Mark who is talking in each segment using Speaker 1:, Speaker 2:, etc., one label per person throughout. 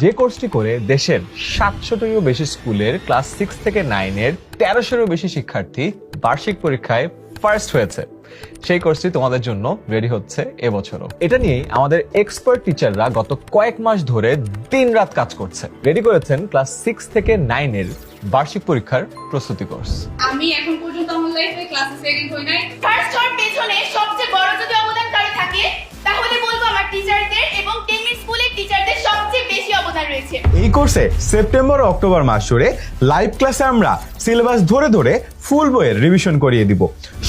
Speaker 1: যে কোর্সটি করে দেশের 700টিরও বেশি স্কুলের ক্লাস 6 থেকে 9 এর 1300-এরও বেশি শিক্ষার্থী বার্ষিক পরীক্ষায় ফার্স্ট হয়েছে, সেই কোর্সটি তোমাদের জন্য রেডি হচ্ছে এবছরও। এটা নিয়েই আমাদের এক্সপার্ট টিচাররা গত কয়েক মাস ধরে দিনরাত কাজ করছে, রেডি করেছেন ক্লাস 6 থেকে 9 এর বার্ষিক পরীক্ষার প্রস্তুতি কোর্স।
Speaker 2: আমি এখন পর্যন্ত আমার লাইফে ক্লাসে সেকেন্ড হই নাই। ফার্স্ট হওয়ার পেছনে সবচেয়ে বড় যদি অবদানকারী থাকে তাহলে বলবো আমার টিচারদের এবং টেকনিক স্কুলের টিচারদের সবচেয়ে বেশি অবদান রয়েছে।
Speaker 3: এই কোর্সে সেপ্টেম্বর ও অক্টোবর মাস জুড়ে লাইভ ক্লাসে আমরা সিলেবাস ধরে ধরে ফুল বইয়ের রিভিশন করিয়ে দিব।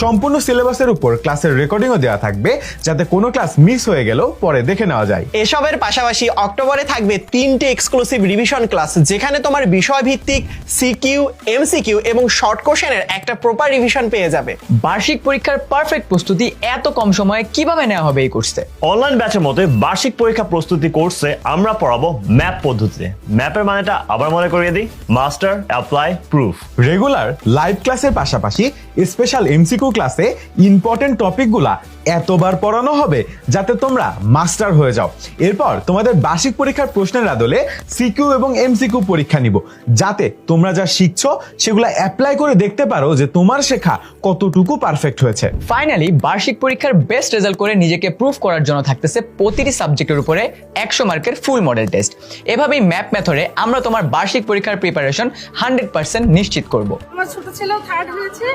Speaker 3: সম্পূর্ণ সিলেবাসের উপর ক্লাসের রেকর্ডিংও দেওয়া থাকবে, যাতে কোনো ক্লাস মিস হয়ে গেলেও পরে দেখে নেওয়া যায়।
Speaker 4: এসবের পাশাপাশি অক্টোবরে থাকবে 3টে এক্সক্লুসিভ রিভিশন ক্লাস, যেখানে তোমার বিষয়ভিত্তিক সিকিউ, এমসিকিউ এবং শর্ট কোশ্চেনের একটা প্রপার রিভিশন পেয়ে যাবে।
Speaker 5: বার্ষিক পরীক্ষার পারফেক্ট প্রস্তুতি এত কম সময়ে কিভাবে নেওয়া হবে এই কোর্সে?
Speaker 6: অনলাইন ব্যাচের মতো বার্ষিক পরীক্ষা প্রস্তুতি কোর্সে আমরা পড়াবো ম্যাপ পদ্ধতিতে। ম্যাপের মানেটা আবার মনে করিয়ে দিই, master, apply, proof.
Speaker 3: Regular live ক্লাসের পাশাপাশি স্পেশাল এমসিকিউ ক্লাসে ইম্পর্টেন্ট টপিকগুলা এতবার পড়ানো হবে যাতে তোমরা মাস্টার হয়ে যাও। এরপর তোমাদের বার্ষিক পরীক্ষার প্রশ্নের আদলে সিকিউ এবং এমসিকিউ পরীক্ষা নিব, যাতে তোমরা যা শিখছো সেগুলো অ্যাপ্লাই করে দেখতে পারো যে তোমার শেখা কতটুকু পারফেক্ট হয়েছে।
Speaker 5: ফাইনালি বার্ষিক পরীক্ষার বেস্ট রেজাল্ট করে নিজেকে প্রুফ করার জন্য থাকতেছে প্রতিটি সাবজেক্টের উপরে 100 মার্কের ফুল মডেল টেস্ট। এভাবেই ম্যাপ মেথডে আমরা তোমার বার্ষিক পরীক্ষার প্রিপারেশন 100% নিশ্চিত করব।
Speaker 7: আমার ছোট ছেলেও থার্ড হয়েছে,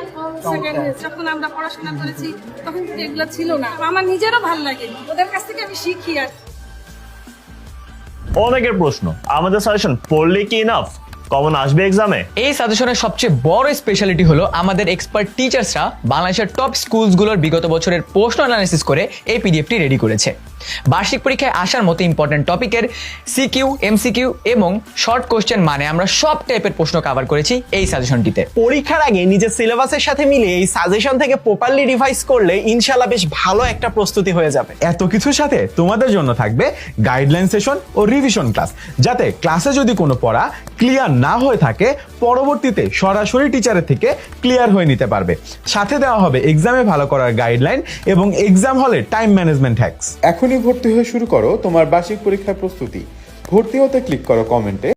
Speaker 7: সেকেন্ড হয়েছে। যখন আমরা পড়াশোনা করেছি তখন কিন্তু এগুলো ছিল না। আমার নিজেরও ভালো লাগে, ওদের কাছ থেকে আমি শিখি। আর
Speaker 6: অনেকের প্রশ্ন, আমাদের সাজেশন পড়লে কি ইনাফ, কমন আসবে এক্সামে?
Speaker 5: এই সাজেশনের সবচেয়ে বড় স্পেশালিটি হলো আমাদের এক্সপার্ট টিচার্সরা বাংলাদেশের টপ স্কুলসগুলোর বিগত বছরের প্রশ্ন অ্যানালিসিস করে এই পিডিএফটি রেডি করেছে। বার্ষিক পরীক্ষায় আসার মতো ইম্পর্টেন্ট টপিকের সিকিউ, এমসিকিউ এবং শর্ট কোশ্চেন মানে আমরা সব টাইপের প্রশ্ন কভার করেছি এই সাজেশনটিতে।
Speaker 4: পরীক্ষার আগে নিজের সিলেবাসের সাথে মিলিয়ে এই সাজেশন থেকে প্রপারলি রিভাইজ করলে ইনশাআল্লাহ বেশ ভালো একটা প্রস্তুতি হয়ে যাবে।
Speaker 3: এত কিছুর সাথে তোমাদের জন্য থাকবে গাইডলাইন সেশন ও রিভিশন ক্লাস, যাতে ক্লাসে যদি কোনো পড়া ক্লিয়ার না হয়ে থাকে পরবর্তীতে সরাসরি টিচারের থেকে ক্লিয়ার হয়ে নিতে পারবে। সাথে দেওয়া হবে এক্সামে ভালো করার গাইডলাইন এবং এক্সাম হলে টাইম ম্যানেজমেন্ট হ্যাকস।
Speaker 8: এখনই ভর্তি হয়ে শুরু করো তোমার বার্ষিক পরীক্ষার প্রস্তুতি। ভর্তি হতে ক্লিক করো কমেন্টে।